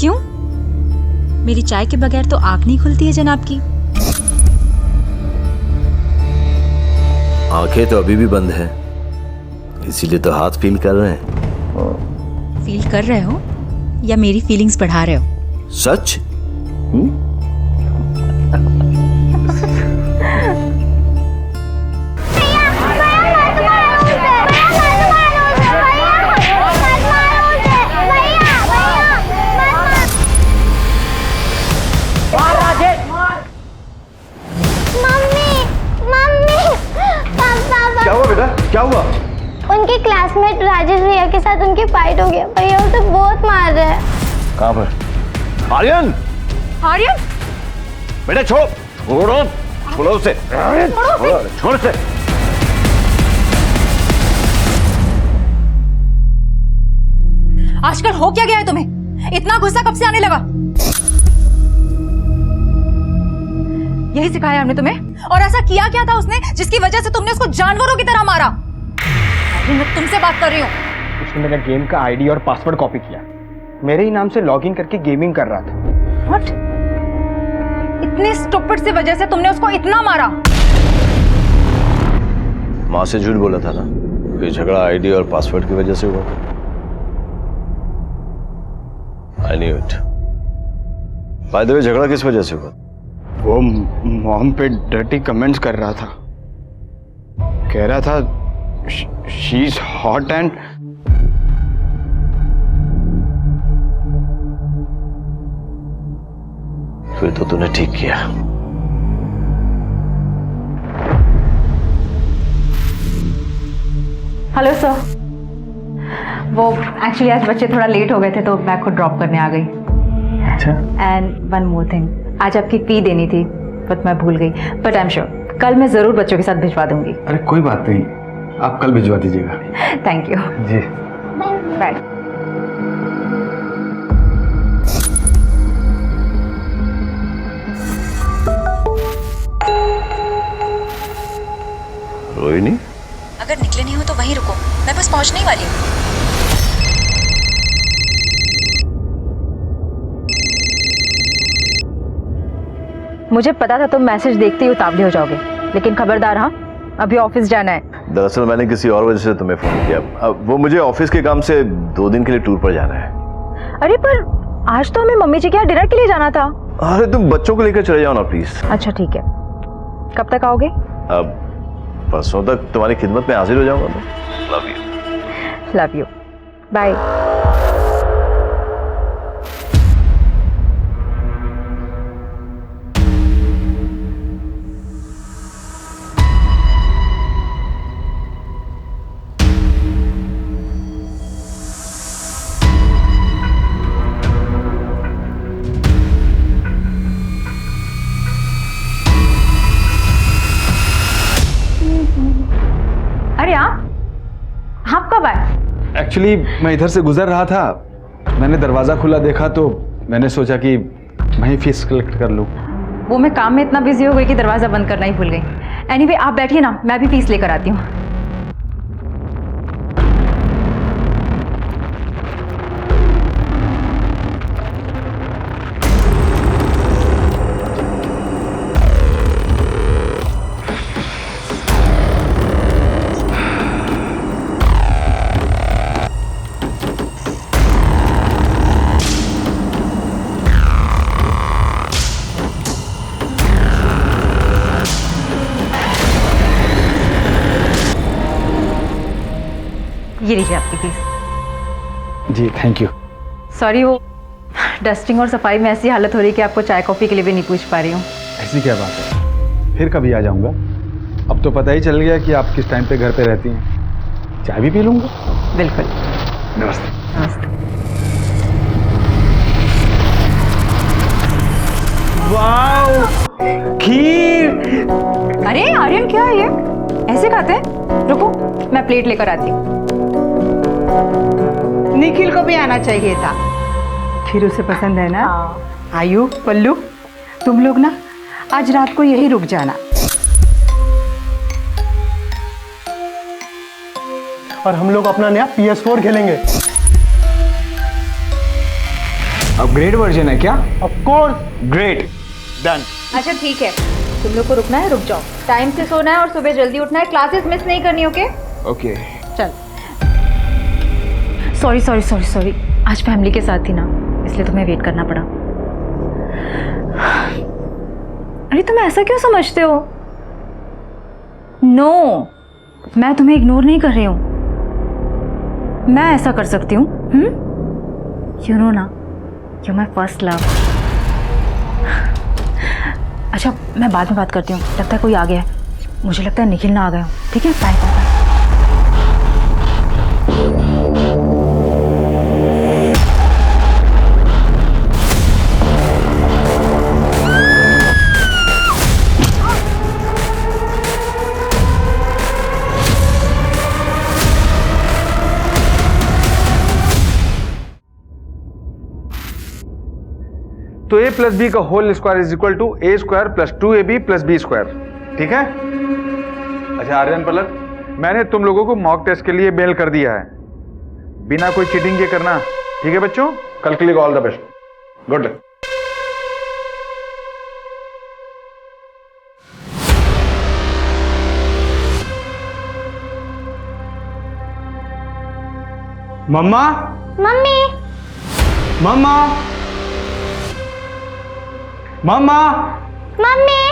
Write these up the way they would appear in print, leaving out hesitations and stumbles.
क्यों? मेरी चाय के बगैर तो आंख नहीं खुलती है जनाब की। आंखें तो अभी भी बंद हैं, इसीलिए तो हाथ फील कर रहे हैं। फील कर रहे हो या मेरी फीलिंग्स बढ़ा रहे हो? सच? क्या हुआ बेटा, क्या हुआ? उनके क्लासमेट राजेश भैया के साथ उनकी फाइट हो गया। भैया उसे बहुत मार रहे हैं। कहाँ पर? आर्यन! आर्यन! बेटा छोड़ो उसे, छोड़ से। आजकल हो क्या गया है तुम्हें? इतना गुस्सा कब से आने लगा? यही सिखाया हमने तुम्हें? और ऐसा किया क्या था उसने जिसकी वजह से तुमने उसको जानवरों की तरह मारा? अभी मैं तुमसे बात कर रही हूँ। उसने मेरा गेम का आईडी और पासवर्ड कॉपी किया, मेरे ही नाम से लॉगिन करके गेमिंग कर रहा था। What? इतनी स्टूपिड सी वजह से तुमने उसको इतना मारा? माँ से झूठ बोला था ना, ये झगड़ा आईडी और पासवर्ड की वजह से हुआ था। I knew it. By the way, झगड़ा किस वजह से हुआ? वो मॉम पे डर्टी कमेंट्स कर रहा था, कह रहा था शी इज हॉट एंड फिर तो तूने ठीक किया। हेलो सर, वो एक्चुअली आज बच्चे थोड़ा लेट हो गए थे तो मैं खुद ड्रॉप करने आ गई। अच्छा। एंड वन मोर थिंग, आज आपकी फी देनी थी बट मैं भूल गई। बट आई एम श्योर कल मैं जरूर बच्चों के साथ भिजवा दूंगी। अरे कोई बात नहीं, आप कल भिजवा दीजिएगा। Thank you. जी बाय। रोहिणी, अगर निकले नहीं हो तो वहीं रुको, मैं बस पहुंचने ही वाली हूँ। मुझे पता था तुम मैसेज देखते ही उतावले हो जाओगे, लेकिन खबरदार हाँ, अभी ऑफिस जाना है। दरअसल मैंने किसी और वजह से तुम्हें फोन किया। अब वो मुझे ऑफिस के काम से 2 दिन के लिए टूर पर जाना है। अरे पर आज तो हमें मम्मी जी के यहाँ डिनर के लिए जाना था। अरे तुम बच्चों को लेकर चले जाओ ना प्लीज। अच्छा ठीक है, कब तक आओगे? अब परसों तक तुम्हारी खिदमत में हाजिर हो जाऊंगा मैं। Love you. Love you, bye. अरे आप कब आए? एक्चुअली मैं इधर से गुजर रहा था, मैंने दरवाजा खुला देखा तो मैंने सोचा कि मैं ही फीस कलेक्ट कर लूं। वो मैं काम में इतना बिजी हो गई कि दरवाजा बंद करना ही भूल गई। एनीवे आप बैठिए ना, मैं भी फीस लेकर आती हूँ। ये लीजिए आपकी फीस। जी थैंक यू। सॉरी, वो डस्टिंग और सफाई में ऐसी हालत हो रही है कि आपको चाय कॉफ़ी के लिए भी नहीं पूछ पा रही हूँ। ऐसी क्या बात है, फिर कभी आ जाऊंगा। अब तो पता ही चल गया कि आप किस टाइम पे घर पे रहती हैं, चाय भी पी लूंगा। बिल्कुल। नमस्ते। नमस्ते। वाओ, खीर। अरे आर्यन क्या है ये, ऐसे खाते हैं? रुको मैं प्लेट लेकर आती हूँ। निखिल को भी आना चाहिए था, खीर उसे पसंद है ना। आयु, पल्लू, तुम लोग ना आज रात को यही रुक जाना और हम लोग अपना नया PS4 खेलेंगे। अपग्रेड वर्जन है क्या? Of course, great, done. अच्छा ठीक है, तुम लोग को रुकना है रुक जाओ, टाइम से सोना है और सुबह जल्दी उठना है, क्लासेस मिस नहीं करनी। Okay okay. चल। सॉरी सॉरी सॉरी सॉरी, आज फैमिली के साथ थी ना, इसलिए तुम्हें वेट करना पड़ा। अरे तुम ऐसा क्यों समझते हो? नो, मैं तुम्हें इग्नोर नहीं कर रही हूँ, मैं ऐसा कर सकती हूँ। यू नो ना, यू माई फर्स्ट लव। अच्छा मैं बाद में बात करती हूँ, लगता है कोई आ गया है, मुझे लगता है निखिल ना आ गया हूँ। ठीक है, बाय बाय बाय। तो a प्लस बी का whole square is equal to a square plus 2ab plus b square. ठीक है? अच्छा आर्यन पलक, मैंने तुम लोगों को मॉक टेस्ट के लिए मेल कर दिया है, बिना कोई चीटिंग के करना। ठीक है बच्चों, कल के लिए all the best, good luck. मम्मा, मम्मी मम्मा, मम्मा, मम्मी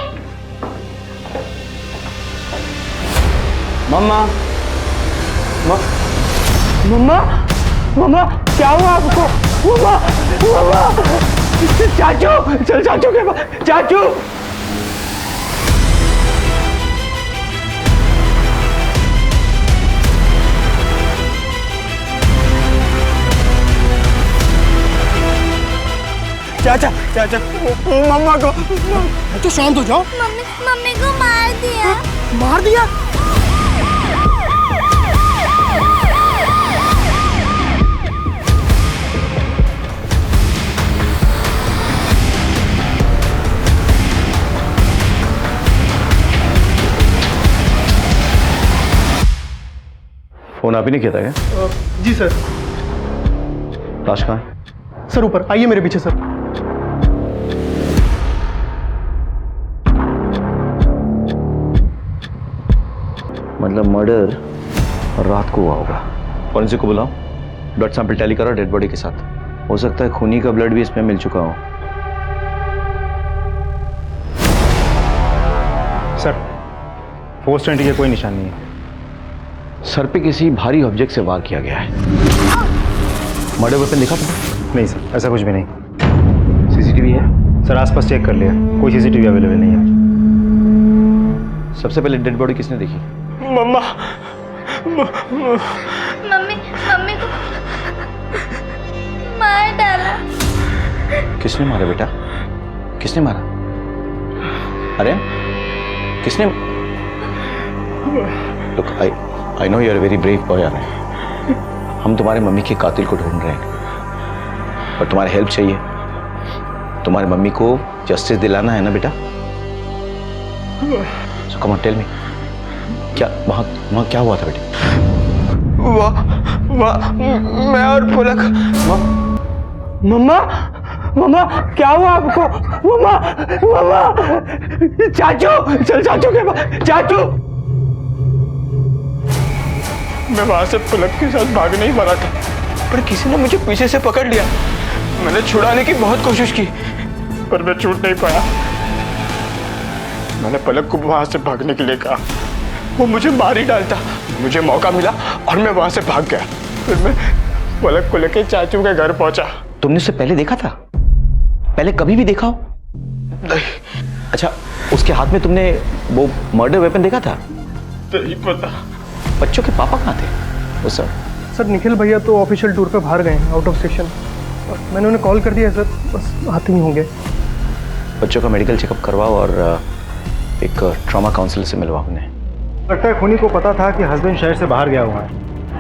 मम्मा, मम्मा, मम्मा, क्या हुआ आपको? मम्मा, मम्मा, चाचू, चल चाचू के पास, चाचू। चाचा, चाचा, मम्मा को। तो शांत हो जाओ। मम्मी मम्मी को मार दिया। मार दिया? फोन आप ही नहीं किया था क्या? जी सर। लाश कहाँ है? सर ऊपर आइए मेरे पीछे सर। मतलब मर्डर रात को हुआ होगा। फॉरेंसिक को बुलाओ, ब्लड सैंपल टैली करो डेड बॉडी के साथ। हो सकता है खूनी का ब्लड भी इसमें मिल चुका हो। सर 420 के कोई निशान नहीं है। सर पे किसी भारी ऑब्जेक्ट से वार किया गया है। मर्डर वेपन दिखा तुमने? नहीं सर, ऐसा कुछ भी नहीं। सीसीटीवी है? सर आसपास चेक कर लिया, कोई सीसीटीवी अवेलेबल नहीं है। सबसे पहले डेड बॉडी किसने देखी? मम्मा, मम्मी मम्मी को मार डाला। किसने मारा बेटा? किसने मारा? अरे किसने? Look, I know you are a very brave boy, Aryan. हम तुम्हारे मम्मी के कातिल को ढूंढ रहे हैं, और तुम्हारी हेल्प चाहिए। तुम्हारी मम्मी को जस्टिस दिलाना है ना बेटा? So come on, tell me. क्या वहाँ क्या हुआ था बेटे? मैं और पुलक। मम्मा, मम्मा, क्या हुआ आपको? मम्मा, मम्मा, चाचू, चल चाचू के पास, चाचू। मैं वहां से पुलक के साथ भागने ही वाला था, पर किसी ने मुझे पीछे से पकड़ लिया। मैंने छुड़ाने की बहुत कोशिश की, पर मैं छूट नहीं पाया। मैंने पलक को वहां से भागने के लिए कहा, वो मुझे मार ही डालता। मुझे मौका मिला और मैं वहां से भाग गया। फिर मैं पलक को लेके चाचू के घर पहुंचा। तुमने उसे पहले देखा था? पहले कभी भी देखा हो? अच्छा, उसके हाथ में तुमने वो मर्डर वेपन देखा था? नहीं पता। बच्चों के पापा कहाँ थे वो सर? सर निखिल भैया तो ऑफिशियल टूर पे बाहर गए हैं, आउट ऑफ स्टेशन। मैंने उन्हें कॉल कर दिया सर, बस आते ही होंगे। बच्चों का मेडिकल चेकअप करवाओ और एक ट्रॉमा काउंसलर से मिलवाओ उन्हें। लगता है खूनी को पता था कि हस्बैंड शहर से बाहर गया हुआ है,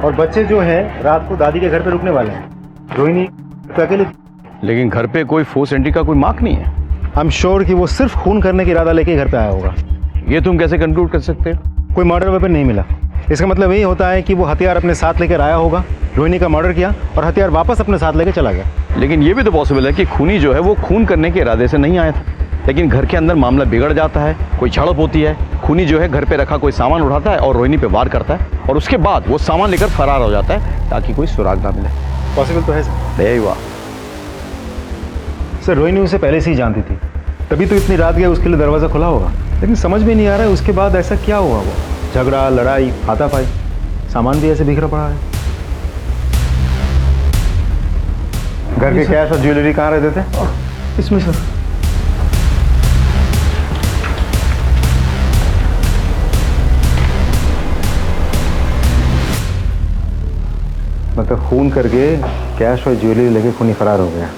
और बच्चे जो हैं रात को दादी के घर पे रुकने वाले हैं। रोहिणी तो अकेले। लेकिन घर पे कोई फोर्स एंट्री का कोई मार्क नहीं है। आई एम श्योर कि वो सिर्फ खून करने का इरादा लेके घर पे आया होगा। ये तुम कैसे कंक्लूड कर सकते हो? कोई मर्डर वेपन नहीं मिला, इसका मतलब यही होता है कि वो हथियार अपने साथ लेकर आया होगा रोहिणी का मर्डर किया और हथियार वापस अपने साथ लेके चला गया। लेकिन ये भी तो पॉसिबल है कि खूनी जो है वो खून करने के इरादे से नहीं आया था, लेकिन घर के अंदर मामला बिगड़ जाता है, कोई झड़प होती है, खूनी जो है घर पे रखा कोई सामान उठाता है और रोहिणी पे वार करता है और उसके बाद वो सामान लेकर फरार हो जाता है ताकि कोई सुराग ना मिले। पॉसिबल तो है सर। यही हुआ। सर रोहिणी उसे पहले से ही जानती थी, तभी तो इतनी रात गया उसके लिए दरवाज़ा खुला होगा। लेकिन समझ में नहीं आ रहा है उसके बाद ऐसा क्या हुआ। वो झगड़ा, लड़ाई, हाथापाई, सामान भी ऐसे बिखरा पड़ा है। घर के कैश और ज्वेलरी कहाँ रहते थे? इसमें सर। मतलब खून करके कैश और ज्वेलरी लेके खूनी फरार हो गया।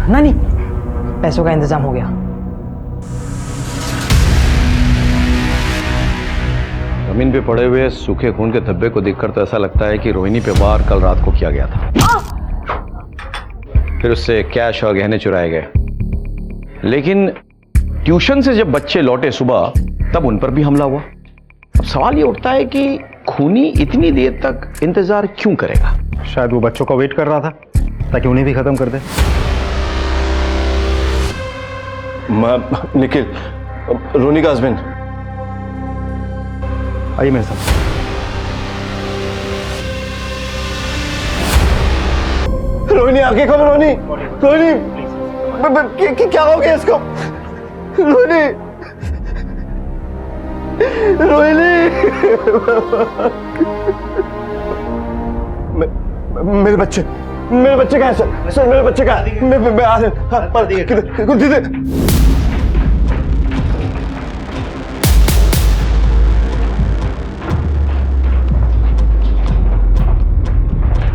नानी, पैसों का इंतजाम हो गया। जमीन पे पड़े हुए सूखे खून के धब्बे को देखकर तो ऐसा लगता है कि रोहिणी पे वार कल रात को किया गया था। फिर उससे कैश और गहने चुराए गए। लेकिन ट्यूशन से जब बच्चे लौटे सुबह, तब उन पर भी हमला हुआ। अब सवाल ये उठता है कि खूनी इतनी देर तक इंतजार क्यों करेगा? शायद वो बच्चों का वेट कर रहा था ताकि उन्हें भी खत्म कर दे। निखिल, रोनी का हस्बैंड। आइए मेरे साथ। रोहिणी आगे कब? रोहिणी, रोहिणी क्या हो गया इसको? रोहिणी, रोहिणी, मेरे बच्चे कहाँ हैं सर? सर मेरे बच्चे कहाँ हैं? मैं आ रहे हैं।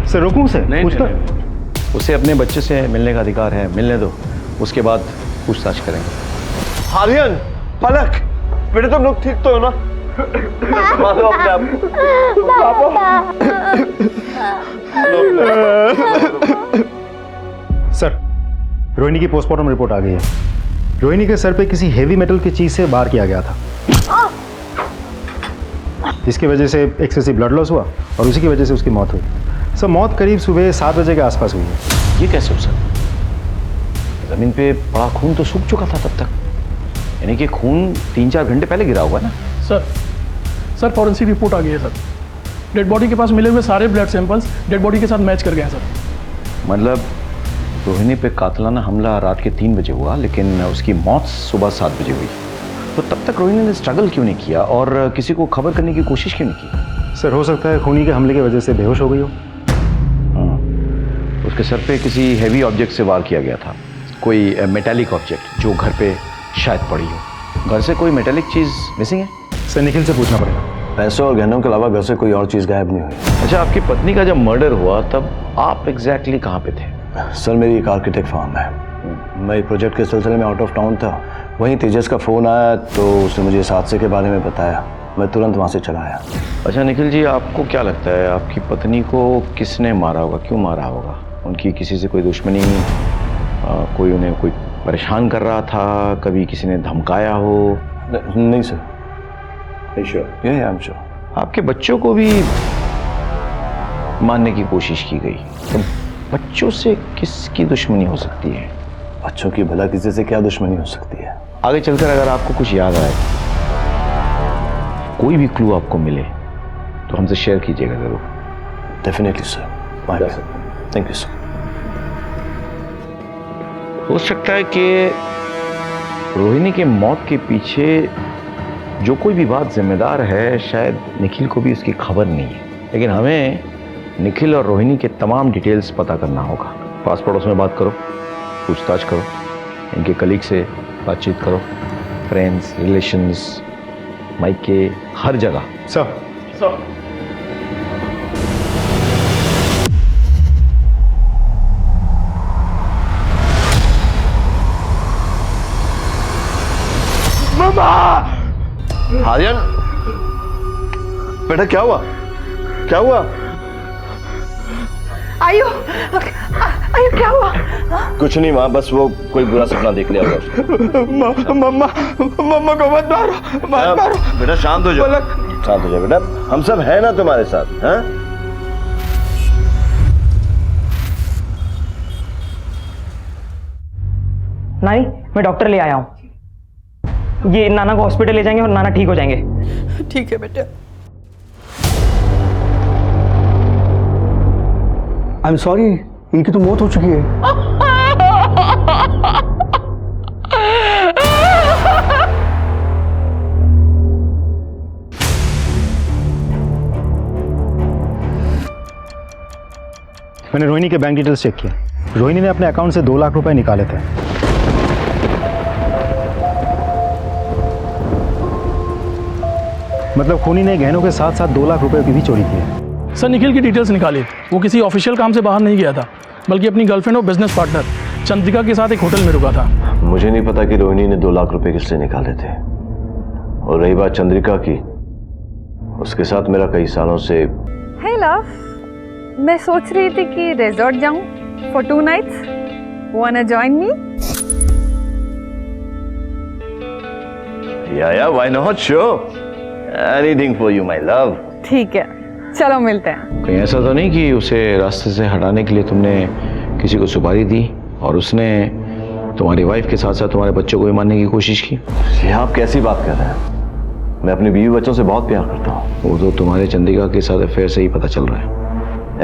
सर रोकूं उसे? नहीं, पूछता? नहीं। उसे अपने बच्चे से मिलने का अधिकार है, मिलने दो, उसके बाद पूछताछ करेंगे। आर्यन, पलक, बेटे तुम लोग ठीक तो हो ना? मानो अपने आप। सर रोहिणी की पोस्टमार्टम रिपोर्ट आ गई है। रोहिणी के सर पे किसी हेवी मेटल की चीज से वार किया गया था, जिसकी वजह से एक्सेसिव ब्लड लॉस हुआ और उसी की वजह से उसकी मौत हुई। सर मौत करीब सुबह 7 बजे के आसपास हुई है। ये कैसे हो सकता? जमीन पे पड़ा खून तो सूख चुका था तब तक, यानी कि खून 3-4 घंटे पहले गिरा होगा ना? सर फॉरेंसिक रिपोर्ट आ गई है सर। डेड बॉडी के पास मिले हुए सारे ब्लड सैंपल्स डेड बॉडी के साथ मैच कर गए हैं सर। मतलब रोहिणी पे कातिलाना हमला रात के 3 बजे हुआ, लेकिन उसकी मौत सुबह 7 बजे हुई। तो तब तक रोहिणी ने स्ट्रगल क्यों नहीं किया और किसी को खबर करने की कोशिश क्यों नहीं की? सर हो सकता है खूनी के हमले की वजह से बेहोश हो गई हो। उसके सर पे किसी हैवी ऑब्जेक्ट से वार किया गया था, कोई मेटालिक ऑब्जेक्ट जो घर पे शायद पड़ी हो। घर से कोई मेटालिक चीज़ मिसिंग है? सर निखिल से पूछना पड़ेगा। पैसों और गहनों के अलावा घर से कोई और चीज गायब नहीं हुई। अच्छा, आपकी पत्नी का जब मर्डर हुआ तब आप एग्जैक्टली कहाँ पे थे? सर मेरी एक आर्किटेक्ट फर्म है, मैं एक प्रोजेक्ट के सिलसिले में आउट ऑफ टाउन था। वहीं तेजस का फ़ोन आया तो उसने मुझे इस हादसे के बारे में बताया, मैं तुरंत वहाँ से चला आया। अच्छा निखिल जी, आपको क्या लगता है आपकी पत्नी को किसने मारा होगा, क्यों मारा होगा? उनकी किसी से कोई दुश्मनी, कोई उन्हें कोई परेशान कर रहा था, कभी किसी ने धमकाया हो? नहीं sir. Sure? I am sure. आपके बच्चों को भी मारने की कोशिश की गई, तो बच्चों से किसकी दुश्मनी हो सकती है? बच्चों की भला किसी से क्या दुश्मनी हो सकती है? आगे चलकर अगर आपको कुछ याद आए, कोई भी क्लू आपको मिले तो हमसे शेयर कीजिएगा जरूर। Definitely sir. Thank you sir. हो सकता है कि रोहिणी के मौत के पीछे जो कोई भी बात जिम्मेदार है, शायद निखिल को भी उसकी खबर नहीं है, लेकिन हमें निखिल और रोहिणी के तमाम डिटेल्स पता करना होगा। पास पड़ोस में बात करो, पूछताछ करो, इनके कलीग से बातचीत करो, फ्रेंड्स, रिलेशंस, मायके, हर जगह। सर आर्यन, बेटा क्या हुआ? क्या हुआ? आयु आयु क्या हुआ? कुछ नहीं माँ, बस वो कोई बुरा सपना देख लिया होगा। मम्मा मम्मा को मत मारो, मत मारो। बेटा शांत हो जाओ, शांत हो जाओ बेटा, हम सब है ना तुम्हारे साथ। हैं? नानी, मैं डॉक्टर ले आया हूँ। ये नाना को हॉस्पिटल ले जाएंगे और नाना ठीक हो जाएंगे। ठीक है बेटा। आई एम सॉरी, इनकी तो मौत हो चुकी है। मैंने रोहिणी के बैंक डिटेल्स चेक किए। रोहिणी ने अपने अकाउंट से 2 लाख रुपए निकाले थे। मतलब खूनी ने गहनों के साथ साथ 2 लाख रुपए की भी चोरी की है। सर निखिल की डिटेल्स निकाली। वो किसी ऑफिशियल काम से बाहर नहीं गया था, बल्कि अपनी गर्लफ्रेंड और बिजनेस पार्टनर चंद्रिका के साथ एक होटल में रुका था। मुझे नहीं पता कि रोहिणी ने 2 लाख रुपए किससे निकाले थे। और रही बात चंद्रिका की, उसके साथ मेरा कई सालों से। हे लव, मैं सोच रही थी कि रिजॉर्ट जाऊं for 2 nights. Wanna join me? या why not, sure, anything for you my love. ठीक है, चलो मिलते हैं। कहीं ऐसा तो नहीं कि उसे रास्ते से हटाने के लिए तुमने किसी को सुपारी दी और उसने तुम्हारी वाइफ के साथ साथ तुम्हारे बच्चों को भी मारने की कोशिश की? ये आप कैसी बात कर रहे हैं? मैं अपनी बीवी बच्चों से बहुत प्यार करता हूँ। वो तो तुम्हारे चंद्रिका के साथ अफेयर से ही पता चल रहा है।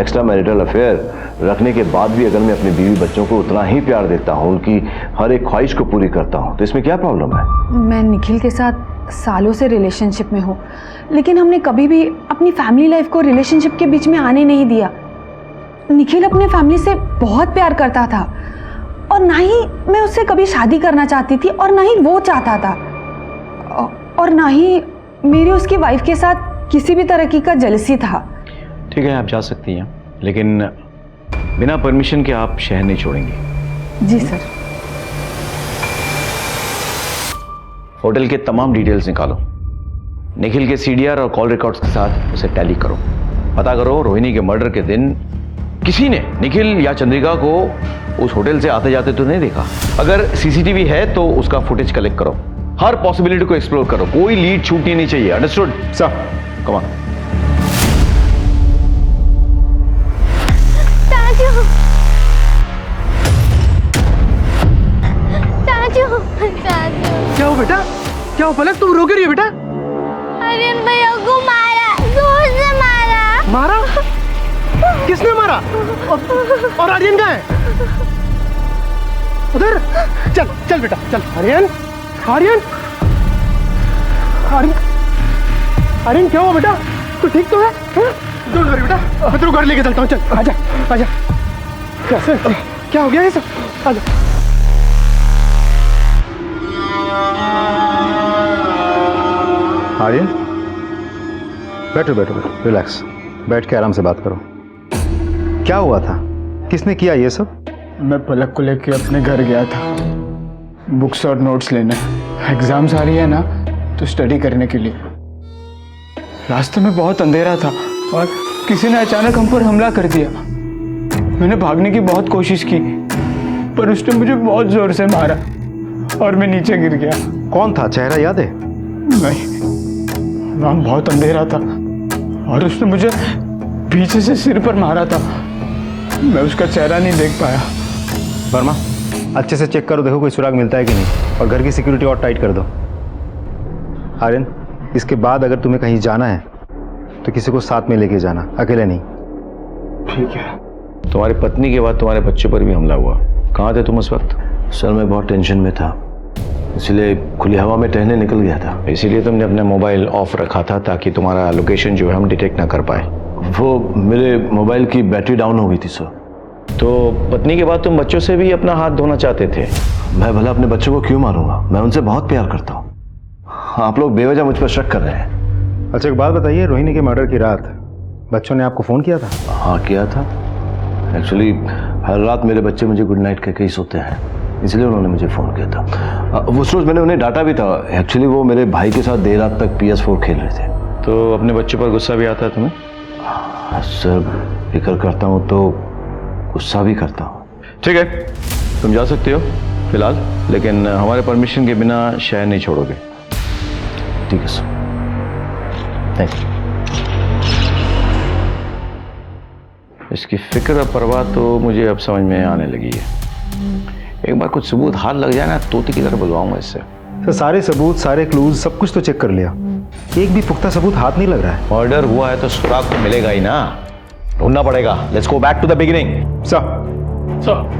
एक्स्ट्रा मैरिटल अफेयर रखने के बाद भी अगर मैं अपनी बीवी बच्चों को उतना ही प्यार देता हूँ, उनकी हर एक ख्वाहिश को पूरी करता हूँ, तो इसमें क्या प्रॉब्लम है? मैं निखिल के साथ सालों से रिलेशनशिप में हूँ, लेकिन हमने कभी भी अपनी फैमिली लाइफ को रिलेशनशिप के बीच में आने नहीं दिया। निखिल अपने फैमिली से बहुत प्यार करता था और ना ही मैं उससे कभी शादी करना चाहती थी और ना ही वो चाहता था, और ना ही मेरी उसकी वाइफ के साथ किसी भी तरह का जेलसी था। ठीक है, आप जा सकती हैं, लेकिन बिना परमिशन के आप शहर नहीं छोड़ेंगे। जी सर। होटल के तमाम डिटेल्स निकालो, निखिल के सीडीआर और कॉल रिकॉर्ड्स के साथ उसे टैली करो। पता करो रोहिणी के मर्डर के दिन किसी ने निखिल या चंद्रिका को उस होटल से आते जाते तो नहीं देखा। अगर सीसीटीवी है तो उसका फुटेज कलेक्ट करो, हर पॉसिबिलिटी को एक्सप्लोर करो, कोई लीड छूटनी नहीं चाहिए। Understood sir? Come on. क्या हो बेटा? क्या हो पलक, तुम रो क्यों रही हो बेटा? आर्यन भैया को मारा, जोर से मारा। मारा? किसने मारा? और आर्यन कहाँ है? उधर? चल चल बेटा चल। आर्यन, आर्यन, आर्यन, आर्यन क्या हुआ बेटा? तू ठीक तो है? डोंट वरी बेटा, मैं तेरे को घर लेके चलता हूँ। चल आजा आजा। कैसे, क्या हो गया ये सब? आजा। आर्यन, बैठो बैठो बैठो, रिलैक्स, बैठ के आराम से बात करो। क्या हुआ था? किसने किया ये सब? मैं पलक को लेके अपने घर गया था बुक्स और नोट्स लेने। एग्जाम्स आ रही है ना, तो स्टडी करने के लिए। रास्ते में बहुत अंधेरा था और किसी ने अचानक हम पर हमला कर दिया। मैंने भागने की बहुत कोशिश की, पर उसने मुझे बहुत जोर से मारा और मैं नीचे गिर गया। कौन था? चेहरा याद है? नहीं, वहाँ बहुत अंधेरा था और उसने मुझे पीछे से सिर पर मारा था। मैं उसका चेहरा नहीं देख पाया। वर्मा, अच्छे से चेक करो, देखो कोई सुराग मिलता है कि नहीं, और घर की सिक्योरिटी और टाइट कर दो। आर्यन, इसके बाद अगर तुम्हें कहीं जाना है तो किसी को साथ में लेके जाना, अकेले नहीं। ठीक है। तुम्हारी पत्नी के बाद तुम्हारे बच्चे पर भी हमला हुआ, कहाँ थे तुम उस वक्त? सर मैं बहुत टेंशन में था, इसलिए खुली हवा में टहलने निकल गया था। इसीलिए तुमने अपना मोबाइल ऑफ रखा था ताकि तुम्हारा लोकेशन जो है हम डिटेक्ट ना कर पाए। वो मेरे मोबाइल की बैटरी डाउन हो गई थी सर। तो पत्नी के बाद तुम बच्चों से भी अपना हाथ धोना चाहते थे? मैं भला अपने बच्चों को क्यों मारूंगा? मैं उनसे बहुत प्यार करता हूँ। आप लोग बेवजह मुझ पर शक कर रहे हैं। अच्छा एक बात बताइए, रोहिणी के मर्डर की रात बच्चों ने आपको फ़ोन किया था? हाँ किया था। एक्चुअली हर रात मेरे बच्चे मुझे गुड नाइट कहके ही सोते हैं, इसलिए उन्होंने मुझे फ़ोन किया था। उस रोज़ मैंने उन्हें डांटा भी था। एक्चुअली वो मेरे भाई के साथ देर रात तक PS4 खेल रहे थे। तो अपने बच्चों पर गुस्सा भी आता है तुम्हें? सर फिक्र करता हूँ तो गुस्सा भी करता हूँ। ठीक है, तुम जा सकते हो फिलहाल, लेकिन हमारे परमिशन के बिना शहर नहीं छोड़ोगे। ठीक है सर, थैंक यू। इसकी फिक्र और परवाह तो मुझे अब समझ में आने लगी है। एक बार कुछ सबूत हाथ लग जाए ना, तोते की तरह बुलवाऊंगा इससे। सर सारे सबूत, सारे क्लूज, सब कुछ तो चेक कर लिया, एक भी पुख्ता सबूत हाथ नहीं लग रहा है। मर्डर हुआ है तो सुराग तो मिलेगा ही ना, ढूंढना पड़ेगा। Let's go back to the beginning. Sir sir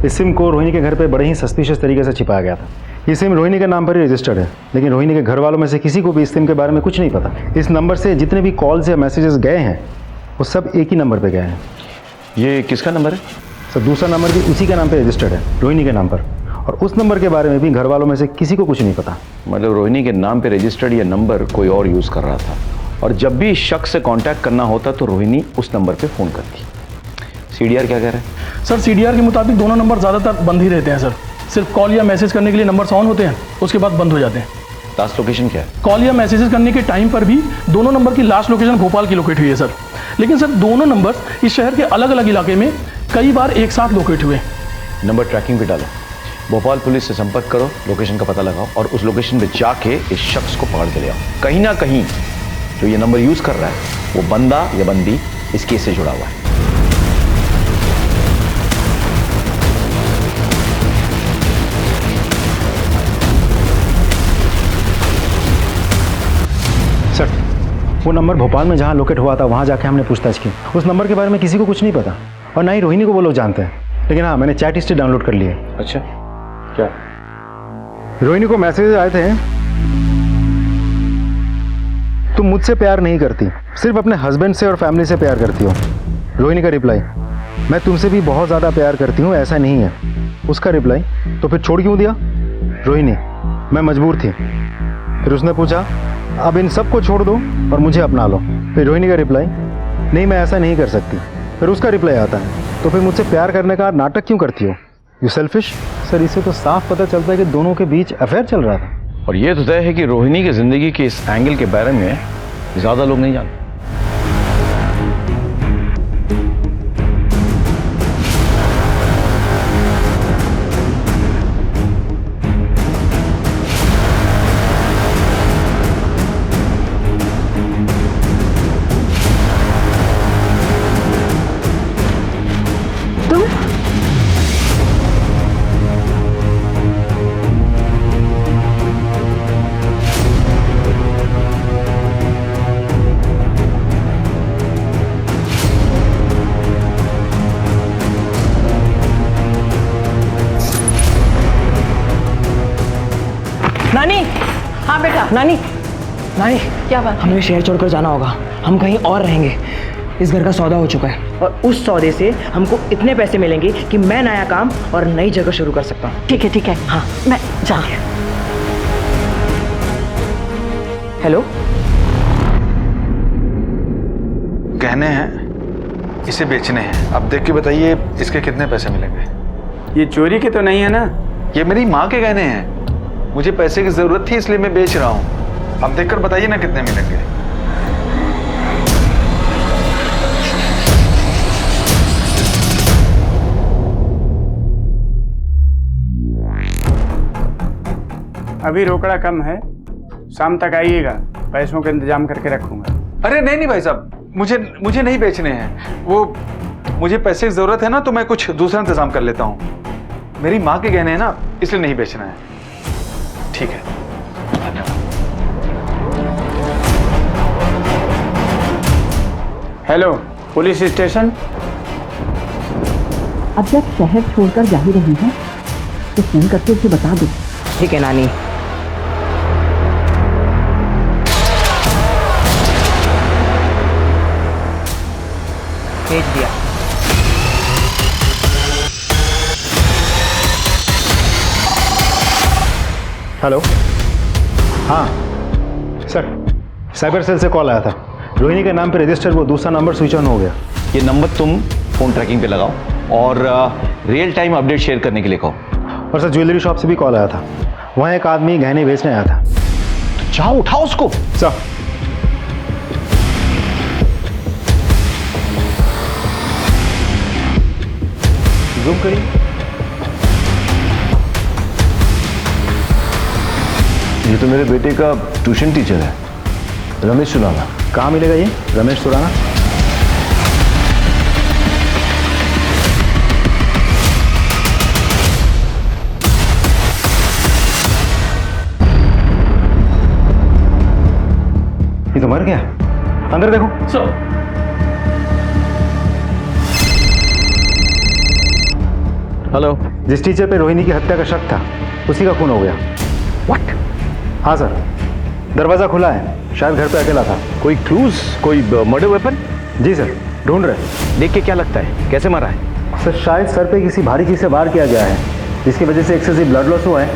इस सिम को रोहिणी के घर पे बड़े ही सस्पिशियस तरीके से छिपाया गया था। ये सिम रोहिणी के नाम पर ही रजिस्टर्ड है, लेकिन रोहिणी के घर वालों में से किसी को भी इस सिम के बारे में कुछ नहीं पता। इस नंबर से जितने भी कॉल्स या मैसेजेस गए हैं वो सब एक ही नंबर पे गए हैं। ये किसका नंबर है? सर दूसरा नंबर भी उसी के नाम पे रजिस्टर्ड है, रोहिणी के नाम पर, और उस नंबर के बारे में भी घर वालों में से किसी को कुछ नहीं पता। मतलब रोहिणी के नाम पे रजिस्टर्ड ये नंबर कोई और यूज कर रहा था, और जब भी शख्स से कांटेक्ट करना होता तो रोहिणी उस नंबर पे फोन करती। सीडीआर क्या कह रहा है? सर सीडीआर के मुताबिक दोनों नंबर ज़्यादातर बंद ही रहते हैं सर। सिर्फ कॉल या मैसेज करने के लिए नंबर्स ऑन होते हैं, उसके बाद बंद हो जाते हैं। लास्ट लोकेशन क्या है? कॉल या मैसेजेस करने के टाइम पर भी दोनों नंबर की लास्ट लोकेशन भोपाल की लोकेट हुई है सर। लेकिन सर दोनों नंबर्स इस शहर के अलग अलग इलाके में कई बार एक साथ लोकेट हुए। नंबर ट्रैकिंग पे डालो, भोपाल पुलिस से संपर्क करो, लोकेशन का पता लगाओ और उस लोकेशन पे जाके इस शख्स को पकड़ के ले आओ। कहीं ना कहीं जो ये नंबर यूज कर रहा है वो बंदा या बंदी इस केस से जुड़ा हुआ है। सर वो नंबर भोपाल में जहाँ लोकेट हुआ था वहाँ जाके हमने पूछताछ की, उस नंबर के बारे में किसी को कुछ नहीं पता, और ना ही रोहिणी को वो लोग जानते हैं। लेकिन हाँ, मैंने चैट हिस्ट्री डाउनलोड कर ली है। अच्छा, क्या? रोहिणी को मैसेज आए थे, तुम मुझसे प्यार नहीं करती, सिर्फ अपने हस्बैंड से और फैमिली से प्यार करती हो। रोहिणी का रिप्लाई, मैं तुमसे भी बहुत ज़्यादा प्यार करती हूँ, ऐसा नहीं है। उसका रिप्लाई, तो फिर छोड़ क्यों दिया? रोहिणी, मैं मजबूर थी। फिर उसने पूछा, अब इन सबको छोड़ दो और मुझे अपना लो। फिर रोहिणी का रिप्लाई, नहीं मैं ऐसा नहीं कर सकती। फिर उसका रिप्लाई आता है, तो फिर मुझसे प्यार करने का नाटक क्यों करती हो? You selfish. सर इससे तो साफ पता चलता है कि दोनों के बीच अफेयर चल रहा था। और ये तो तय है कि रोहिणी की जिंदगी के इस एंगल के बारे में ज्यादा लोग नहीं जानते। नानी, हाँ बेटा। नानी, नानी, क्या बात? हमें शहर छोड़कर जाना होगा, हम कहीं और रहेंगे। इस घर का सौदा हो चुका है और उस सौदे से हमको इतने पैसे मिलेंगे कि मैं नया काम और नई जगह शुरू कर सकता हूँ। ठीक है, हाँ, मैं जाती हूँ। हेलो, गहने हैं, इसे बेचने हैं। अब देख के बताइए इसके कितने पैसे मिलेंगे? ये चोरी के तो नहीं है ना? ये मेरी माँ के गहने हैं, मुझे पैसे की जरूरत थी इसलिए मैं बेच रहा हूँ। अब देखकर बताइए ना कितने मिलेंगे। अभी रोकड़ा कम है, शाम तक आइएगा, पैसों का इंतजाम करके रखूंगा। अरे नहीं नहीं भाई साहब, मुझे नहीं बेचने हैं। वो मुझे पैसे की जरूरत है ना, तो मैं कुछ दूसरा इंतजाम कर लेता हूँ। मेरी माँ के गहने हैं ना, इसलिए नहीं बेचना है। ठीक है, हेलो, पुलिस स्टेशन। अब जब शहर छोड़कर जा ही रही हैं तो फोन करके उसे बता दो। ठीक है नानी। भेज दिया। हेलो, हाँ सर, साइबर सेल से कॉल आया था, रोहिणी के नाम पे रजिस्टर वो दूसरा नंबर स्विच ऑन हो गया। ये नंबर तुम फ़ोन ट्रैकिंग पे लगाओ और रियल टाइम अपडेट शेयर करने के लिए कहो। और सर ज्वेलरी शॉप से भी कॉल आया था, वहाँ एक आदमी गहने बेचने आया था। तो जाओ उठाओ उसको। सर जूम करिए। ये तो मेरे बेटे का ट्यूशन टीचर है, रमेश सुराना। कहाँ मिलेगा ये रमेश सुराना? ये तो मर गया। अंदर देखो। Sir hello. जिस टीचर पे रोहिणी की हत्या का शक था उसी का खून हो गया। व्हाट? हाँ सर, दरवाजा खुला है, शायद घर पे अकेला था। कोई क्लूज, कोई मर्डर वेपन? जी सर, ढूंढ रहे। देख के क्या लगता है, कैसे मारा है? सर शायद सर पे किसी भारी चीज से वार किया गया है, जिसकी वजह से एक्सेसिव ब्लड लॉस हुआ है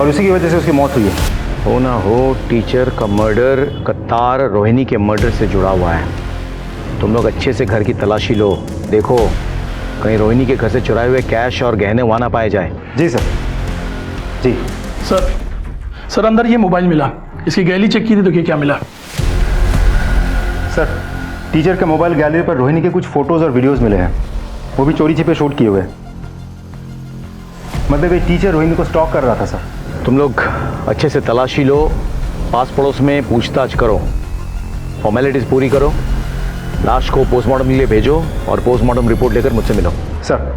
और उसी की वजह से उसकी मौत हुई है। हो ना हो, टीचर का मर्डर का तार रोहिणी के मर्डर से जुड़ा हुआ है। तुम लोग अच्छे से घर की तलाशी लो, देखो कहीं रोहिणी के घर से चुराए हुए कैश और गहने वहां ना पाए जाए। जी सर। जी सर अंदर ये मोबाइल मिला, इसकी गैलरी चेक की थी, देखिए क्या मिला। सर टीचर के मोबाइल गैलरी पर रोहिणी के कुछ फोटोज और वीडियोस मिले हैं, वो भी चोरी छिपे शूट किए हुए। मतलब ये टीचर रोहिणी को स्टॉक कर रहा था सर। तुम लोग अच्छे से तलाशी लो, पास पड़ोस में पूछताछ करो, फॉर्मेलिटीज पूरी करो, लाश को पोस्टमार्टम के लिए भेजो और पोस्टमार्टम रिपोर्ट लेकर मुझसे मिलो। सर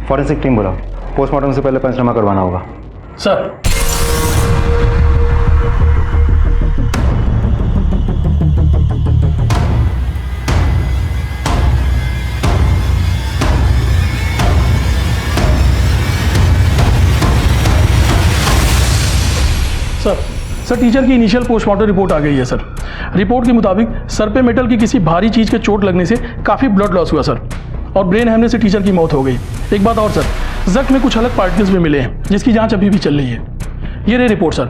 फॉरेंसिक टीम बुलाओ, पोस्टमार्टम से पहले पंचनामा करवाना होगा। सर सर टीचर की इनिशियल पोस्टमार्टम रिपोर्ट आ गई है सर। रिपोर्ट के मुताबिक सर पे मेटल की किसी भारी चीज के चोट लगने से काफी ब्लड लॉस हुआ सर, और ब्रेन हैमरेज से टीचर की मौत हो गई। एक बात और सर, जख्म में कुछ अलग पार्टिकल्स भी मिले हैं जिसकी जांच अभी भी चल रही है। ये रही रिपोर्ट सर।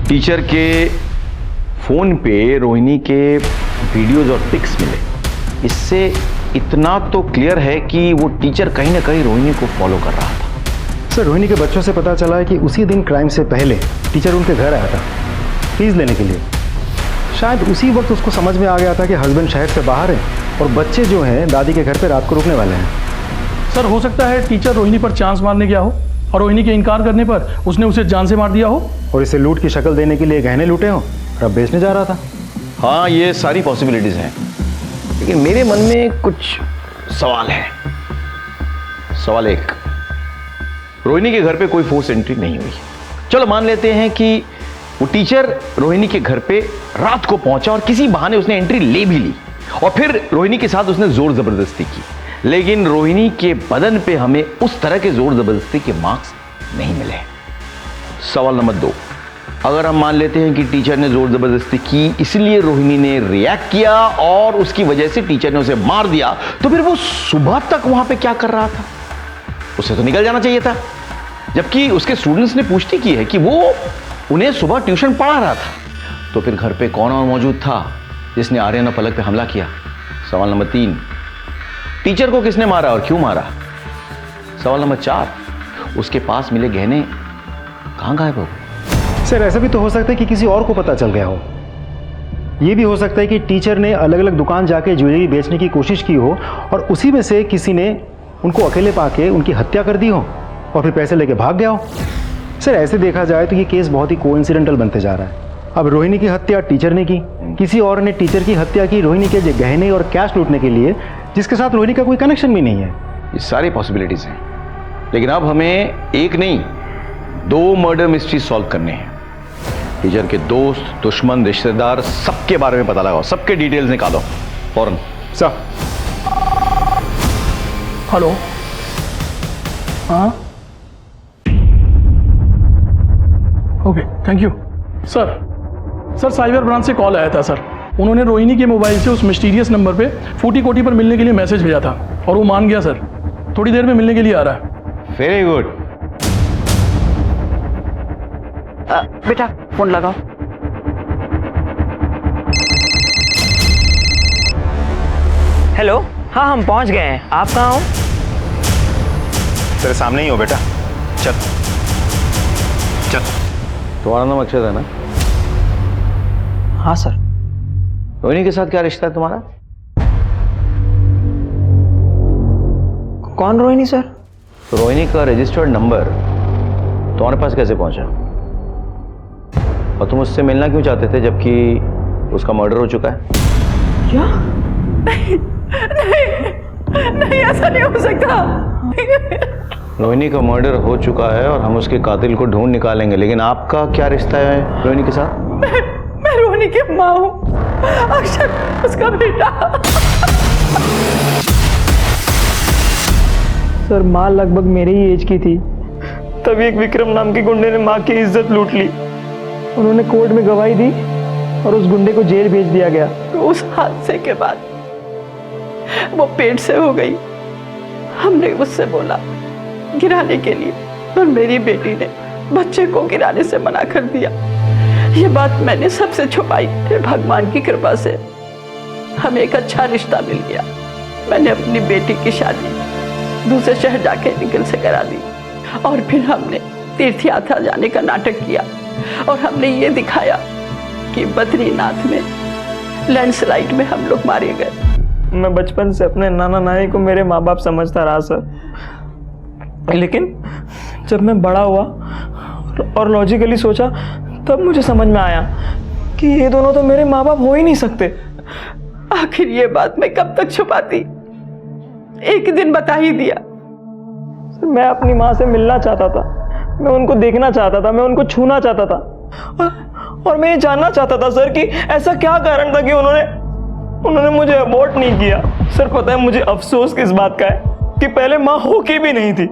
टीचर के फोन पे रोहिणी के वीडियोज और पिक्स मिले, इससे इतना तो क्लियर है कि वो टीचर कहीं ना कहीं रोहिणी को फॉलो कर रहा था। सर रोहिणी के बच्चों से पता चला है कि उसी दिन क्राइम से पहले टीचर उनके घर आया था फीस लेने के लिए। शायद उसी वक्त उसको समझ में आ गया था कि हस्बैंड शहर से बाहर है और बच्चे जो हैं दादी के घर पे रात को रुकने वाले हैं। सर हो सकता है टीचर रोहिणी पर चांस मारने गया हो और रोहिणी के इनकार करने पर उसने उसे जान से मार दिया हो और इसे लूट की शक्ल देने के लिए गहने लूटे हो और अब बेचने जा रहा था। हाँ, ये सारी पॉसिबिलिटीज हैं, लेकिन मेरे मन में कुछ सवाल है। सवाल एक, रोहिणी के घर पे कोई फोर्स एंट्री नहीं हुई। चलो मान लेते हैं कि वो टीचर रोहिणी के घर पे रात को पहुंचा और किसी बहाने उसने एंट्री ले भी ली और फिर रोहिणी के साथ उसने जोर जबरदस्ती की, लेकिन रोहिणी के बदन पे हमें उस तरह के जोर जबरदस्ती के मार्क्स नहीं मिले। सवाल नंबर 2, अगर हम मान लेते हैं कि टीचर ने जोर जबरदस्ती की इसलिए रोहिणी ने रिएक्ट किया और उसकी वजह से टीचर ने उसे मार दिया, तो फिर वो सुबह तक वहां पे क्या कर रहा था? उसे तो निकल जाना चाहिए था, जबकि उसके स्टूडेंट्स ने पुष्टि की है कि वो उन्हें सुबह ट्यूशन पढ़ा रहा था। तो फिर घर पे कौन और मौजूद था जिसने आर्यन और पलक पे हमला किया? सवाल नंबर 3, टीचर को किसने मारा और क्यों मारा? सवाल नंबर 4, उसके पास मिले गहने कहां गायब हो गए? सर ऐसा भी तो हो सकता है कि किसी और को पता चल गया हो। यह भी हो सकता है कि टीचर ने अलग अलग दुकान जाके ज्वेलरी बेचने की कोशिश की हो और उसी में से किसी ने उनको अकेले पाके उनकी हत्या कर दी हो और फिर पैसे लेके भाग गया हो। सर ऐसे देखा जाए तो ये केस बहुत ही कोइंसिडेंटल बनते जा रहा है। अब रोहिणी की हत्या टीचर ने की, किसी और ने टीचर की हत्या की रोहिणी के गहने और कैश लूटने के लिए, जिसके साथ रोहिणी का कोई कनेक्शन भी नहीं है। ये सारी पॉसिबिलिटीज हैं, लेकिन अब हमें एक नहीं 2 मर्डर मिस्ट्री सॉल्व करने हैं। टीचर के दोस्त, दुश्मन, रिश्तेदार सबके बारे में पता लगाओ, सबके डिटेल्स निकालो फौरन। सर हेलो, हाँ okay thank you. Sir cyber branch से कॉल आया था सर। उन्होंने रोहिणी के मोबाइल से उस मिस्टीरियस नंबर पे फूटी कोटी पर मिलने के लिए मैसेज भेजा था और वो मान गया सर। थोड़ी देर में मिलने के लिए आ रहा है। Very good. बेटा फोन लगाओ। हेलो, हाँ हम पहुंच गए हैं, आप कहाँ हो? तेरे सामने ही हो बेटा, चल चल। तुम्हारा नाम अक्षत है ना? हाँ सर। रोहिणी के साथ क्या रिश्ता है तुम्हारा? कौन रोहिणी सर? रोहिणी का रजिस्टर्ड नंबर तुम्हारे पास कैसे पहुंचा? और तुम उससे मिलना क्यों चाहते थे जबकि उसका मर्डर हो चुका है? क्या? नहीं, ऐसा नहीं हो सकता। रोहिणी का मर्डर हो चुका है और हम उसके कातिल को ढूंढ निकालेंगे, लेकिन आपका क्या रिश्ता है रोहिणी के साथ? मैं रोहिणी की माँ हूँ, अक्षत उसका बेटा। सर माँ लगभग मेरे ही एज की थी, तभी एक विक्रम नाम के गुंडे ने माँ की इज्जत लूट ली। उन्होंने कोर्ट में गवाही दी और उस गुंडे को जेल भेज दिया गया। तो उस हादसे के बाद वो पेट से हो गई। हमने उससे बोला गिराने के लिए, पर मेरी बेटी ने बच्चे को गिराने से मना कर दिया। ये बात मैंने सबसे छुपाई। फिर भगवान की कृपा से हमें एक अच्छा रिश्ता मिल गया। मैंने अपनी बेटी की शादी दूसरे शहर जाके निखिल से करा दी और फिर हमने तीर्थ यात्रा जाने का नाटक किया और हमने ये दिखाया कि बद्रीनाथ में लैंडस्लाइड में हम लोग मारे गए। मैं बचपन से अपने नाना नानी को मेरे माँ बाप समझता रहा सर, लेकिन जब मैं बड़ा हुआ और लॉजिकली सोचा तब मुझे समझ में आया कि ये दोनों तो मेरे माँ बाप हो ही नहीं सकते। आखिर ये बात मैं कब तक छुपाती, एक दिन बता ही दिया। मैं अपनी माँ से मिलना चाहता था, मैं उनको देखना चाहता था, मैं उनको छूना चाहता था और मैं ये जानना चाहता था सर कि ऐसा क्या कारण था कि उन्होंने मुझे अबॉर्ट नहीं किया। सर पता है मुझे अफसोस किस बात का है कि पहले माँ होके भी नहीं थी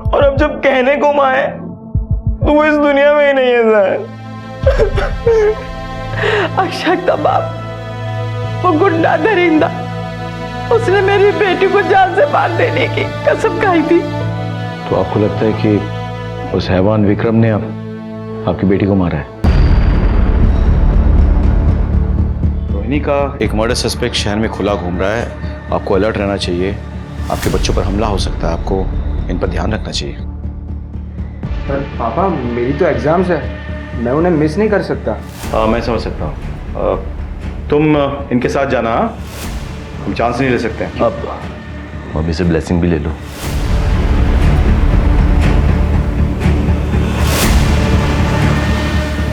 और अब जब कहने को माँ है तो वो इस दुनिया में ही नहीं है सर। अक्षत का बाप वो गुंडा दरिंदा, उसने मेरी बेटी को जान से मार देने की कसम खाई थी। तो आपको लगता है कि उस हैवान विक्रम ने आपकी बेटी को मारा है? रोहिणी का एक मर्डर सस्पेक्ट शहर में खुला घूम रहा है, आपको अलर्ट रहना चाहिए। आपके बच्चों पर हमला हो सकता है, आपको इन पर ध्यान रखना चाहिए। पर पापा मेरी तो एग्जाम्स है, मैं उन्हें मिस नहीं कर सकता। मैं समझ सकता हूँ। तुम इनके साथ जाना, हम चांस नहीं ले सकते। अब मम्मी से ब्लेसिंग भी ले लो।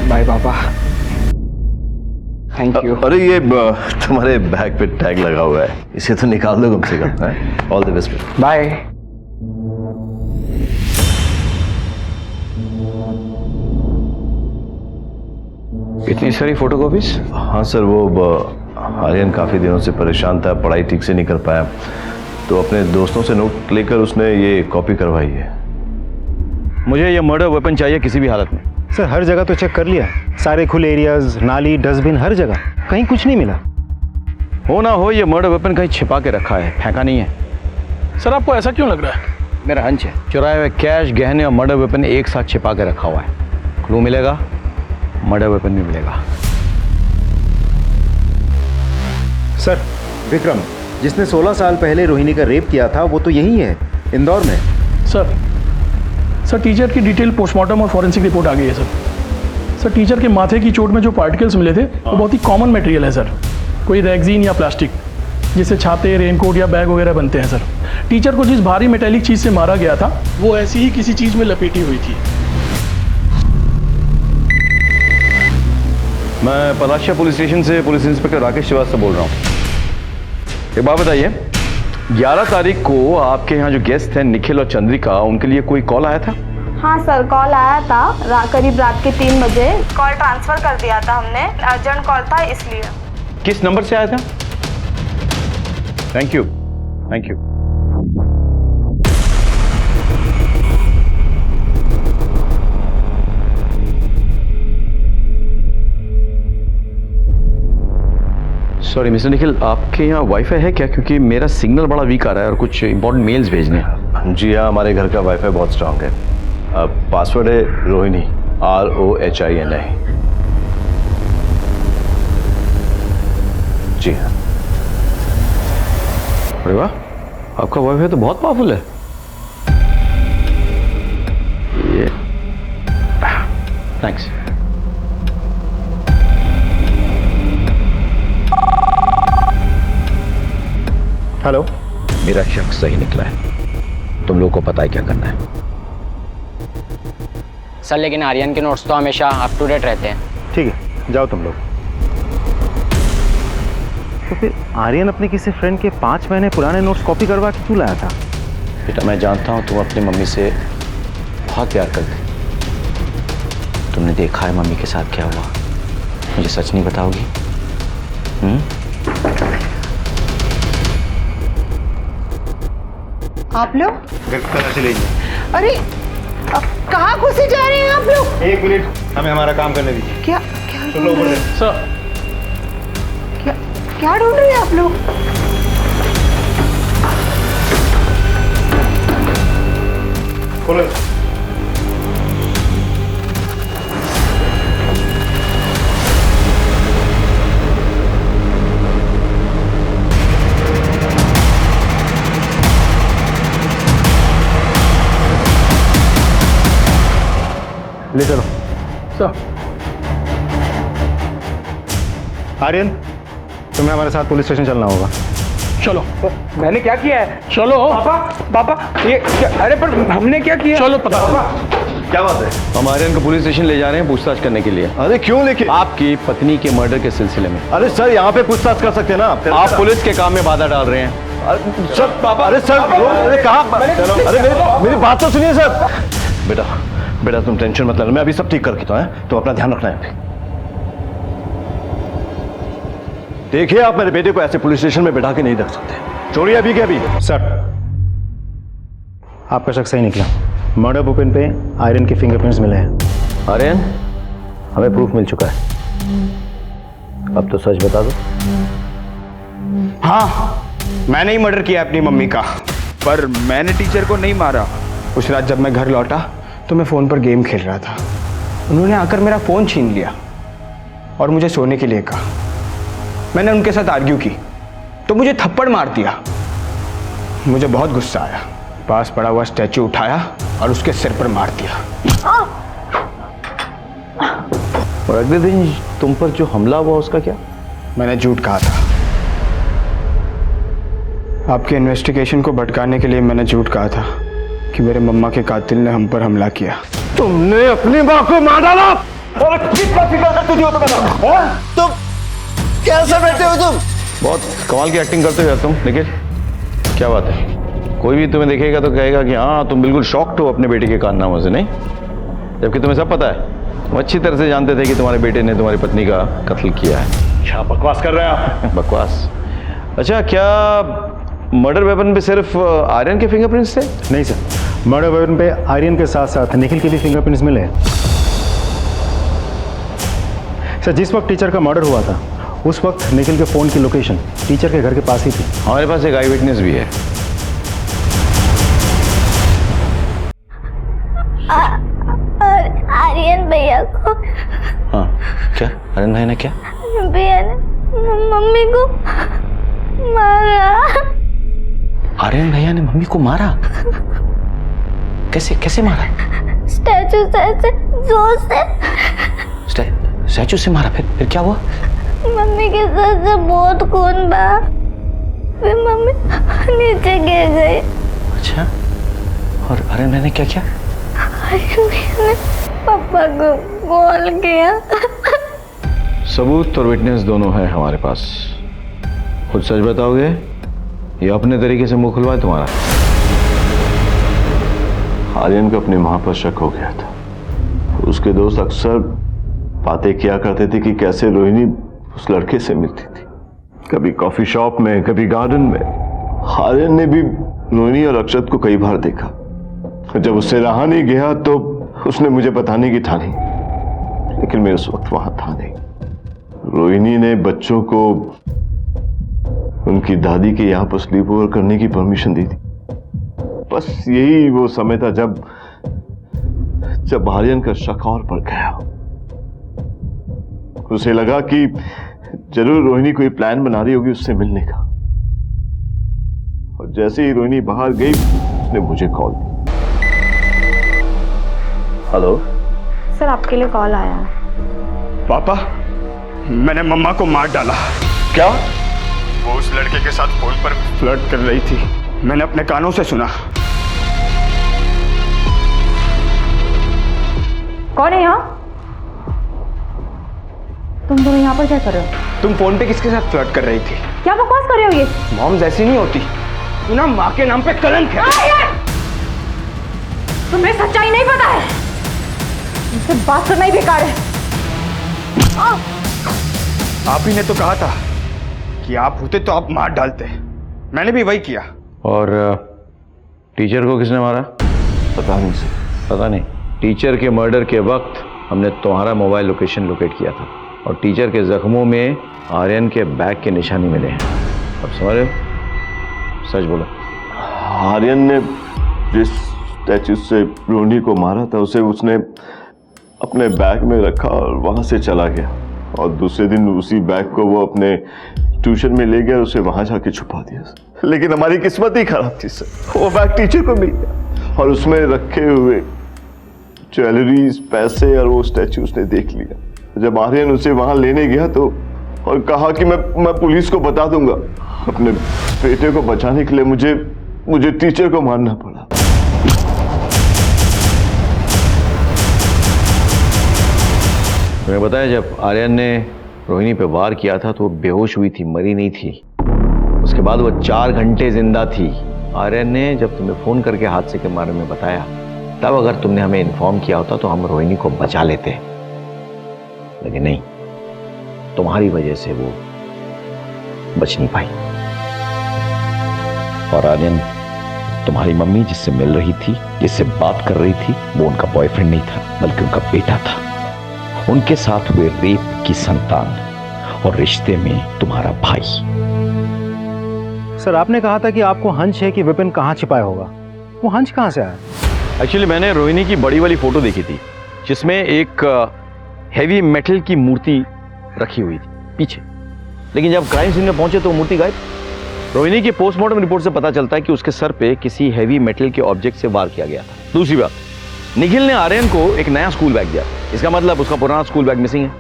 बाय पापा, थैंक यू। अरे ये तुम्हारे बैग पे टैग लगा हुआ है, इसे तो निकाल दो कम से कम। All the best. बाय। इतनी सारी फोटोकॉपीज? हाँ सर, वो आर्यन काफ़ी दिनों से परेशान था, पढ़ाई ठीक से नहीं कर पाया, तो अपने दोस्तों से नोट लेकर उसने ये कॉपी करवाई है। मुझे ये मर्डर वेपन चाहिए किसी भी हालत में। सर हर जगह तो चेक कर लिया, सारे खुले एरियाज, नाली, डस्टबिन, हर जगह, कहीं कुछ नहीं मिला। हो ना हो ये मर्डर वेपन कहीं छिपा के रखा है, फेंका नहीं है। सर आपको ऐसा क्यों लग रहा है? मेरा हंच है, चुराए हुए कैश, गहने और मर्डर वेपन एक साथ छिपा के रखा हुआ है। क्लू मिलेगा, मर्डर वेपन भी मिलेगा। सर विक्रम जिसने 16 साल पहले रोहिणी का रेप किया था वो तो यही है, इंदौर में। सर टीचर की डिटेल पोस्टमार्टम और फॉरेंसिक रिपोर्ट आ गई है सर। टीचर के माथे की चोट में जो पार्टिकल्स मिले थे वो बहुत ही कॉमन मटेरियल है सर, कोई रेक्सीन या प्लास्टिक, जिससे छाते, रेनकोट या बैग वगैरह बनते हैं सर। टीचर को जिस भारी मेटेलिक चीज़ से मारा गया था वो ऐसी ही किसी चीज़ में लपेटी हुई थी। मैं पलाशिया पुलिस स्टेशन से पुलिस इंस्पेक्टर राकेश श्रीवास्तव बोल रहा हूँ। एक बात बताइए, 11 तारीख को आपके यहाँ जो गेस्ट हैं निखिल और चंद्रिका, उनके लिए कोई कॉल आया था? हाँ सर, कॉल आया था करीब रात के 3 बजे। कॉल ट्रांसफर कर दिया था हमने, अर्जेंट कॉल था इसलिए। किस नंबर से आया था? Thank you. Sorry mister Nikhil, आपके यहाँ वाईफाई है क्या? क्योंकि मेरा सिग्नल बड़ा वीक आ रहा है और कुछ इंपॉर्टेंट मेल्स भेजने हैं। जी हाँ, हमारे घर का वाईफाई बहुत स्ट्रांग है। पासवर्ड है रोहिणी। ROHINI। जी हाँ। अरे वाह, आपका वाईफाई तो बहुत पावरफुल है। ये थैंक्स। हेलो। मेरा शक सही निकला है, तुम लोगों को पता है क्या करना है। सर लेकिन आर्यन के नोट्स तो हमेशा अप टू डेट रहते हैं। ठीक है, जाओ तुम लोग। तो फिर आर्यन अपने किसी फ्रेंड के 5 महीने पुराने नोट्स कॉपी करवा के क्यों लाया था? बेटा मैं जानता हूं तुम अपनी मम्मी से बहुत प्यार करते। तुमने देखा है मम्मी के साथ क्या हुआ, मुझे सच नहीं बताओगी? आप लोग घर की तलाशी लीजिए। अरे अब कहाँ घुसे जा रहे हैं आप लोग? 1 मिनट, हमें हमारा काम करने दीजिए। क्या क्या चलो ऊपर से। सर क्या क्या ढूंढ रहे हैं आप लोग? खोलो। ले चलो। सर आर्यन, तुम्हें हमारे साथ पुलिस स्टेशन चलना होगा। चलो। मैंने क्या किया है? चलो पापा ये अरे पर हमने क्या किया? चलो पता। क्या बात है? हम आर्यन को पुलिस स्टेशन ले जा रहे हैं पूछताछ करने के लिए। अरे क्यों लेके? आपकी पत्नी के मर्डर के सिलसिले में। अरे सर, यहाँ पे पूछताछ कर सकते हैं ना आप पुलिस के काम में बाधा डाल रहे हैं। सर पापा, अरे सर, अरे कहाँ? अरे मेरी बात तो सुनिए सर। बेटा बेटा तुम टेंशन मत लेना, मैं अभी सब ठीक करके तो है, तुम अपना ध्यान रखना है। देखिए आप मेरे बेटे को ऐसे पुलिस स्टेशन में बैठा के नहीं रख सकते। छोड़िए अभी के अभी। सर, आपका शक सही निकला। मर्डर वेपन पे आयरन के फिंगरप्रिंट्स मिले हैं। आर्यन, हमें प्रूफ मिल चुका है, अब तो सच बता दो। हाँ, मैंने ही मर्डर किया अपनी मम्मी का, पर मैंने टीचर को नहीं मारा। उस रात जब मैं घर लौटा तो मैं फ़ोन पर गेम खेल रहा था। उन्होंने आकर मेरा फ़ोन छीन लिया और मुझे सोने के लिए कहा। मैंने उनके साथ आर्ग्यू की तो मुझे थप्पड़ मार दिया। मुझे बहुत गुस्सा आया, पास पड़ा हुआ स्टैचू उठाया और उसके सिर पर मार दिया। और अगले दिन तुम पर जो हमला हुआ उसका क्या? मैंने झूठ कहा था। आपके इन्वेस्टिगेशन को भटकाने के लिए मैंने झूठ कहा था कि मेरे मम्मा के कातिल ने हम पर हमला किया। तुमने अपनी माँ को मार डाला। अरे कितना फिक्र करती हो तुम? कैसे बैठे हो तुम? बहुत कमाल की एक्टिंग करते हो यार तुम। निखिल, क्या बात है? कोई भी तुम्हें देखेगा तो कहेगा कि हाँ तुम बिल्कुल शॉक्ड हो अपने बेटे के कारनामों से, नहीं? जबकि तुम्हें सब पता है, तुम अच्छी तरह से जानते थे कि तुम्हारे बेटे ने तुम्हारी पत्नी का कत्ल किया है। क्या बकवास कर रहे हैं आप? बकवास? अच्छा, क्या मर्डर वेपन पे सिर्फ आर्यन के फिंगरप्रिंट्स थे? नहीं सर, मर्डर वेपन पे आर्यन के साथ साथ निखिल के भी फिंगरप्रिंट्स मिले हैं। सर, जिस वक्त टीचर का मर्डर हुआ था उस वक्त निखिल के फोन की लोकेशन टीचर के घर के पास ही थी। हमारे पास एक आई विटनेस भी है। आर्यन भैया को। हाँ, क्या आर्यन भाई ने क्या? भैया ने मम्मी को मारा। आर्यन भैया ने मम्मी को मारा? कैसे कैसे मारा? स्टैचू से ऐसे जोर से। स्टैचू से मारा? फिर क्या हुआ? मम्मी के सर से बहुत खून बहा, फिर मम्मी नीचे गिर गई। अच्छा, और आर्यन भाई ने क्या किया? आर्यन भैया ने पापा को कॉल किया। सबूत और विटनेस दोनों है हमारे पास। खुद सच बताओगे या अपने तरीके से मुंह खुलवाए तुम्हारा? आर्यन को अपनी मां पर शक हो गया था। उसके दोस्त अक्सर बातें किया करते थे कि कैसे रोहिणी उस लड़के से मिलती थी, कभी कॉफी शॉप में, कभी गार्डन में। आर्यन ने भी रोहिणी और अक्षत को कई बार देखा। जब उससे रहा नहीं गया तो उसने मुझे बताने की ठानी, लेकिन मैं उस वक्त वहां था नहीं। रोहिणी ने बच्चों को उनकी दादी के यहां पर स्लीप ओवर करने की परमिशन दी थी। बस यही वो समय था जब आर्यन का शक और बढ़ गया। उसे लगा कि जरूर रोहिणी कोई प्लान बना रही होगी उससे मिलने का, और जैसे ही रोहिणी बाहर गई उसने मुझे कॉल दी। हेलो सर, आपके लिए कॉल आया है। पापा, मैंने मम्मा को मार डाला। क्या? वो उस लड़के के साथ फोन पर फ्लर्ट कर रही थी, मैंने अपने कानों से सुना। कौन है यहाँ? तुम दोनों यहाँ पर क्या कर रहे हो? तुम फोन पे किसके साथ फ्लर्ट कर रही थी? क्या बकवास कर रहे हो ये? मॉम जैसी नहीं होती, तू ना माँ के नाम पे कलंक है। तुम्हें सच्चाई नहीं पता है, मुझसे बात करना ही बेकार है। आप ही ने तो कहा था कि आप होते तो आप मार डालते, मैंने भी वही किया। और टीचर को किसने मारा? पता नहीं सर। पता नहीं। टीचर के मर्डर के वक्त हमने तुम्हारा मोबाइल लोकेशन लोकेट किया था, और टीचर के जख्मों में आर्यन के बैग के निशानी मिले हैं। अब समझ रहे हो? सच बोलो। आर्यन ने जिस स्टैचू से रोहिणी को मारा था उसे उसने अपने बैग में रखा और वहां से चला गया, और दूसरे दिन उसी बैग को वो अपने ट्यूशन में ले गया और उसे वहां जाके छुपा दिया। लेकिन हमारी किस्मत ही खराब थी सर, वो बैग टीचर को मिल गया और उसमें रखे हुए ज्वेलरीज, पैसे और वो स्टैचू उसने देख लिया। जब आर्यन उसे वहां लेने गया तो और कहा कि मैं पुलिस को बता दूंगा, अपने बेटे को बचाने के लिए मुझे टीचर को मारना पड़ा। तुम्हें बताया, जब आर्यन ने रोहिणी पे वार किया था तो वो बेहोश हुई थी, मरी नहीं थी। उसके बाद वो 4 घंटे जिंदा थी। आर्यन ने जब तुम्हें फोन करके हादसे के बारे में बताया, तब अगर तुमने हमें इन्फॉर्म किया होता तो हम रोहिणी को बचा लेते, लेकिन नहीं, तुम्हारी वजह से वो बच नहीं पाई। और आर्यन, तुम्हारी मम्मी जिससे मिल रही थी, जिससे बात कर रही थी, वो उनका बॉयफ्रेंड नहीं था, बल्कि उनका बेटा था। उनके साथ हुए रेप की संतान, और रिश्ते में तुम्हारा भाई। सर, आपने कहा था कि आपको हंच है कि विपिन कहाँ छिपाया होगा, वो हंच कहाँ से आया? एक्चुअली मैंने रोहिणी की बड़ी वाली फोटो देखी थी, जिसमें एक हैवी मेटल की मूर्ति रखी हुई थी पीछे, लेकिन जब क्राइम सीन में पहुंचे तो मूर्ति गायब। रोहिणी की पोस्टमार्टम रिपोर्ट से पता चलता है कि उसके सर पे किसी हैवी मेटल के ऑब्जेक्ट से वार किया गया था। दूसरी बात, निखिल ने आर्यन को एक नया स्कूल बैग दिया, इसका मतलब उसका पुराना स्कूल बैग मिसिंग है।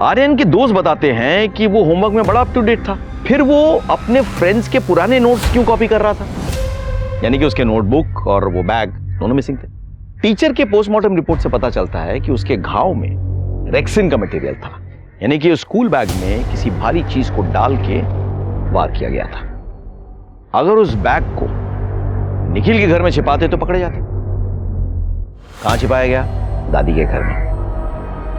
आर्यन के दोस्त बताते हैं कि वो होमवर्क में बड़ा अप टू डेट था, फिर वो अपने फ्रेंड्स के पुराने नोट्स क्यों कॉपी कर रहा था? यानी कि उसके नोटबुक और वो बैग दोनों मिसिंग थे। टीचर के पोस्टमार्टम रिपोर्ट से पता चलता है कि उसके घाव में रेक्सिन का मटेरियल था, यानी कि स्कूल बैग में किसी भारी चीज को डाल के वार किया गया था। अगर उस बैग को निखिल के घर में छिपाते तो पकड़े जाते। कहां छिपाया गया? दादी के घर में।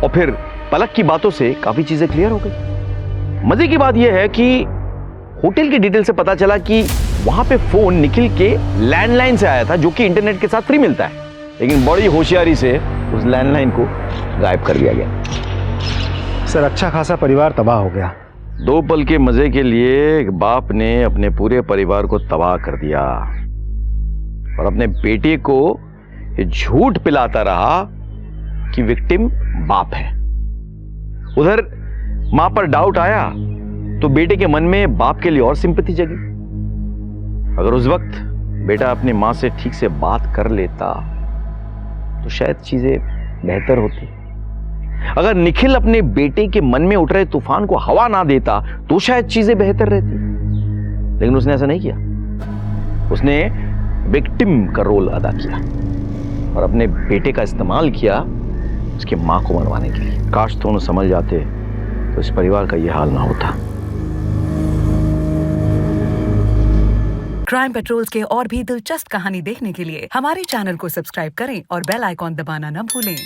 और फिर पलक की बातों से काफी चीजें क्लियर हो गई। मजे की बात यह है कि होटल की डिटेल से पता चला कि वहां पे फोन निखिल के लैंडलाइन से आया था, जो कि इंटरनेट के साथ फ्री मिलता है, लेकिन बड़ी होशियारी से उस लैंडलाइन को गायब कर दिया गया। सर, अच्छा खासा परिवार तबाह हो गया। 2 पल के मजे के लिए एक बाप ने अपने पूरे परिवार को तबाह कर दिया, और अपने बेटे को ये झूठ पिलाता रहा कि विक्टिम बाप है। उधर मां पर डाउट आया तो बेटे के मन में बाप के लिए और सिंपैथी जगी। अगर उस वक्त बेटा अपनी मां से ठीक से बात कर लेता तो शायद चीजें बेहतर होती। अगर निखिल अपने बेटे के मन में उठ रहे तूफान को हवा ना देता तो शायद चीजें बेहतर रहती, लेकिन उसने ऐसा नहीं किया। उसने विक्टिम का रोल अदा किया और अपने बेटे का इस्तेमाल किया उसकी मां को मरवाने के लिए। काश दोनों समझ जाते तो इस परिवार का यह हाल ना होता। क्राइम पेट्रोल्स के और भी दिलचस्प कहानी देखने के लिए हमारे चैनल को सब्सक्राइब करें और बेल आइकॉन दबाना न भूलें।